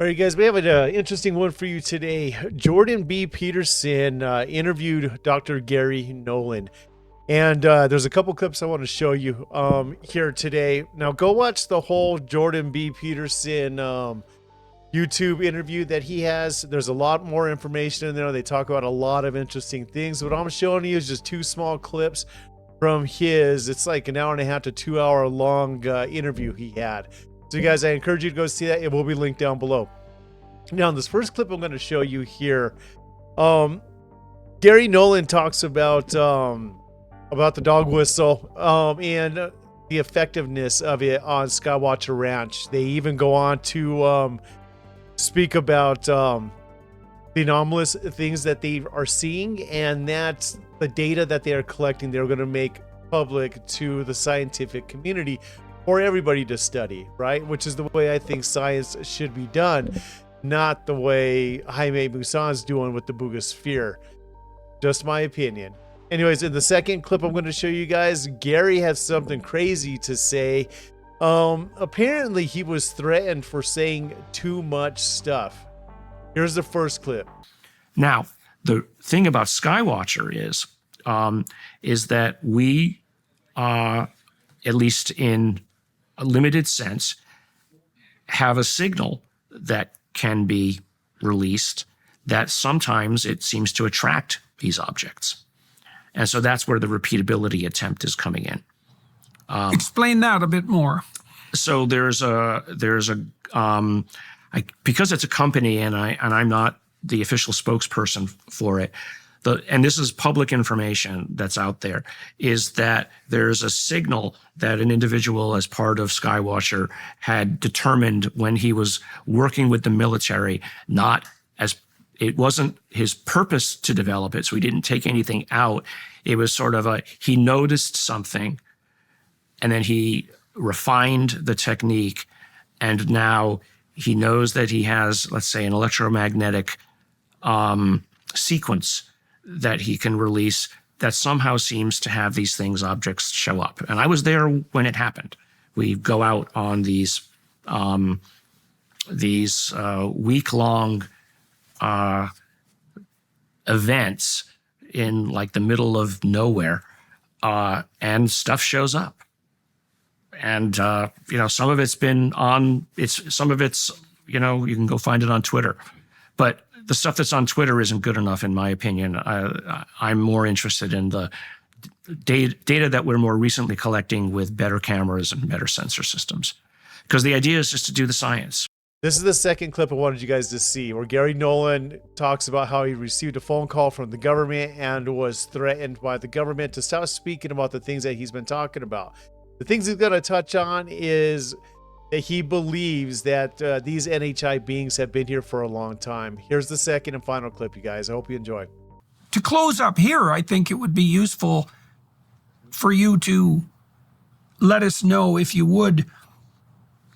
All right, guys, we have an interesting one for you today. Jordan B. Peterson interviewed Dr. Gary Nolan. And there's a couple clips I want to show you here today. Now, go watch the whole Jordan B. Peterson YouTube interview that he has. There's a lot more information in there. They talk about a lot of interesting things. What I'm showing you is just two small clips from his, it's like an hour and a half to 2 hour long interview he had. So you guys, I encourage you to go see that. It will be linked down below. Now, in this first clip I'm going to show you here, Gary Nolan talks about the dog whistle and the effectiveness of it on Skywatcher Ranch. They even go on to speak about the anomalous things that they are seeing, and that's the data that they are collecting. They're going to make public to the scientific community for everybody to study, right? Which is the way I think science should be done, not the way Jaime Maussan's doing with the Boogosphere. Just my opinion. Anyways, in the second clip I'm going to show you guys, Gary has something crazy to say. Apparently he was threatened for saying too much stuff. Here's the first clip. Now, the thing about Skywatcher is that we, at least in a limited sense, have a signal that can be released that sometimes it seems to attract these objects. And so that's where the repeatability attempt is coming in. Explain that a bit more. So because it's a company and I'm not the official spokesperson for it, and this is public information that's out there, is that there's a signal that an individual as part of Skywatcher had determined when he was working with the military, it wasn't his purpose to develop it, so he didn't take anything out. It was sort of he noticed something, and then he refined the technique, and now he knows that he has, let's say, an electromagnetic sequence that he can release that somehow seems to have these objects show up. And I was there when it happened. We go out on these week-long events in like the middle of nowhere, and stuff shows up. And some of it's been some of it's you can go find it on Twitter, but the stuff that's on Twitter isn't good enough, in my opinion. I'm more interested in the data that we're more recently collecting with better cameras and better sensor systems, because the idea is just to do the science. This is the second clip I wanted you guys to see, where Gary Nolan talks about how he received a phone call from the government and was threatened by the government to stop speaking about the things that he's been talking about. The things he's going to touch on is that he believes that these NHI beings have been here for a long time. Here's the second and final clip, you guys. I hope you enjoy. To close up here, I think it would be useful for you to let us know, if you would,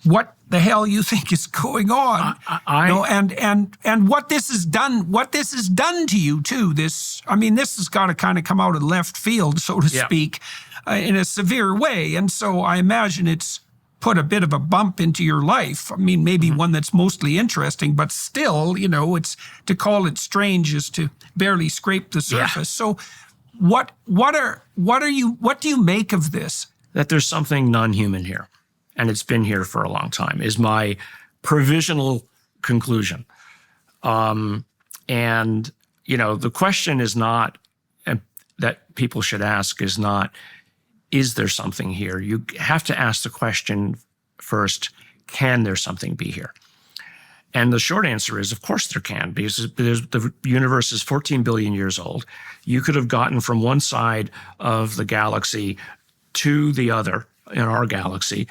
what the hell you think is going on, and what this has done. What this has done to you too. This has got to kind of come out of left field, so to speak, in a severe way. And so I imagine it's put a bit of a bump into your life. I mean, maybe one that's mostly interesting, but still, it's to call it strange is to barely scrape the surface. Yeah. So, what do you make of this? That there's something non-human here, and it's been here for a long time, is my provisional conclusion. And the question is not that people should ask is not, is there something here? You have to ask the question first, can there something be here? And the short answer is, of course there can, because the universe is 14 billion years old. You could have gotten from one side of the galaxy to the other in our galaxy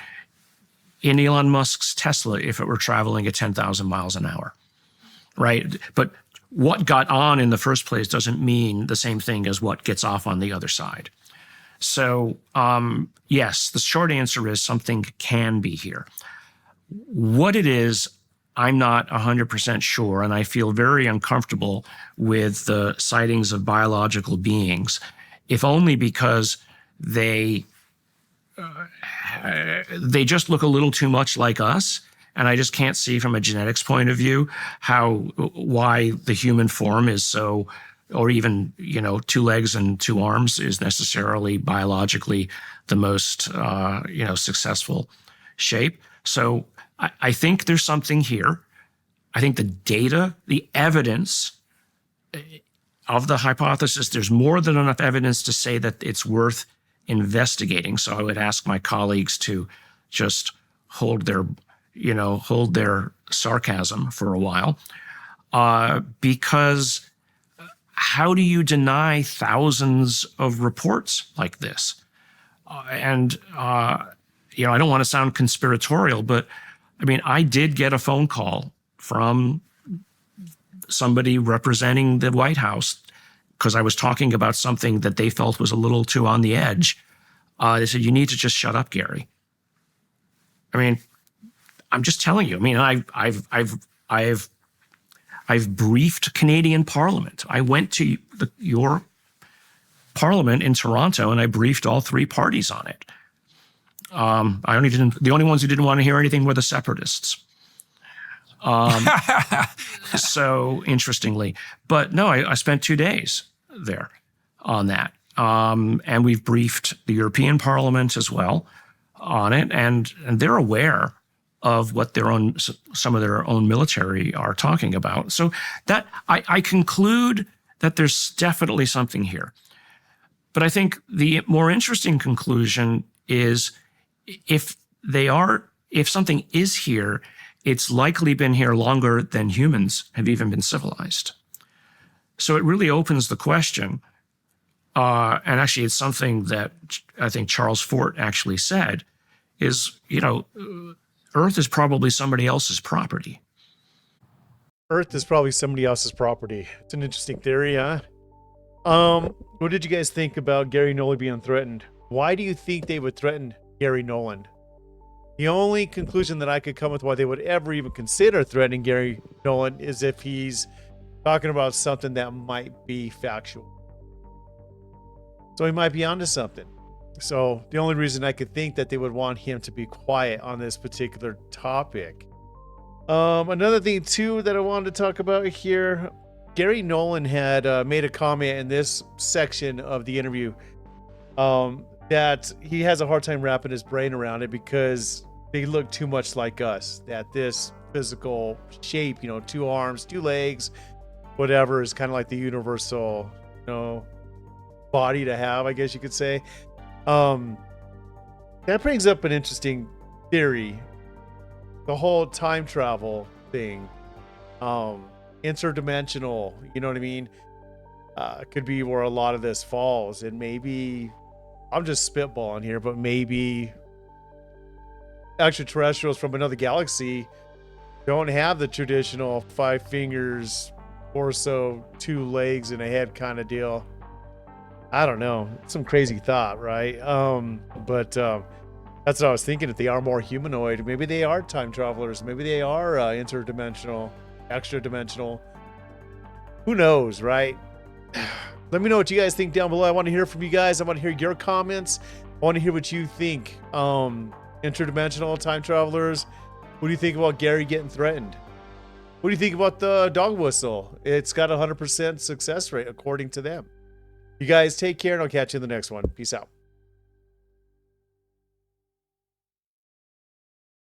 in Elon Musk's Tesla if it were traveling at 10,000 miles an hour, right? But what got on in the first place doesn't mean the same thing as what gets off on the other side. So, yes, the short answer is something can be here. What it is, I'm not 100% sure, and I feel very uncomfortable with the sightings of biological beings, if only because they just look a little too much like us, And I just can't see from a genetics point of view why the human form is so, or even, 2 legs and 2 arms is necessarily biologically the most, successful shape. So I think there's something here. I think the data, the evidence of the hypothesis, there's more than enough evidence to say that it's worth investigating. So I would ask my colleagues to just hold their sarcasm for a while, because how do you deny thousands of reports like this? I don't want to sound conspiratorial, but I mean, I did get a phone call from somebody representing the White House because I was talking about something that they felt was a little too on the edge. They said, "You need to just shut up, Gary." I mean, I'm just telling you. I mean, I've briefed Canadian Parliament. I went to your Parliament in Toronto and I briefed all 3 parties on it. The only ones who didn't want to hear anything were the separatists. So interestingly, but no, I spent 2 days there on that. And we've briefed the European Parliament as well on it. And they're aware of what some of their own military are talking about. So that I conclude that there's definitely something here. But I think the more interesting conclusion is if something is here, it's likely been here longer than humans have even been civilized. So it really opens the question, and actually it's something that I think Charles Fort actually said, is, Earth is probably somebody else's property. Earth is probably somebody else's property. It's an interesting theory, huh? What did you guys think about Gary Nolan being threatened? Why do you think they would threaten Gary Nolan? The only conclusion that I could come with why they would ever even consider threatening Gary Nolan is if he's talking about something that might be factual. So he might be onto something. So the only reason I could think that they would want him to be quiet on this particular topic. Another thing too that I wanted to talk about here, Gary Nolan had made a comment in this section of the interview that he has a hard time wrapping his brain around it because they look too much like us. That this physical shape, 2 arms, 2 legs, whatever, is kind of like the universal, body to have, I guess you could say. That brings up an interesting theory. The whole time travel thing, interdimensional, you know what I mean? Could be where a lot of this falls, and maybe I'm just spitballing here, but maybe extraterrestrials from another galaxy don't have the traditional 5 fingers, torso, 2 legs, and a head kind of deal. I don't know. It's some crazy thought, right? But that's what I was thinking. If they are more humanoid, maybe they are time travelers. Maybe they are interdimensional, extra dimensional. Who knows, right? Let me know what you guys think down below. I want to hear from you guys. I want to hear your comments. I want to hear what you think. Interdimensional time travelers. What do you think about Gary getting threatened? What do you think about the dog whistle? It's got a 100% success rate according to them. You guys take care, and I'll catch you in the next one. Peace out.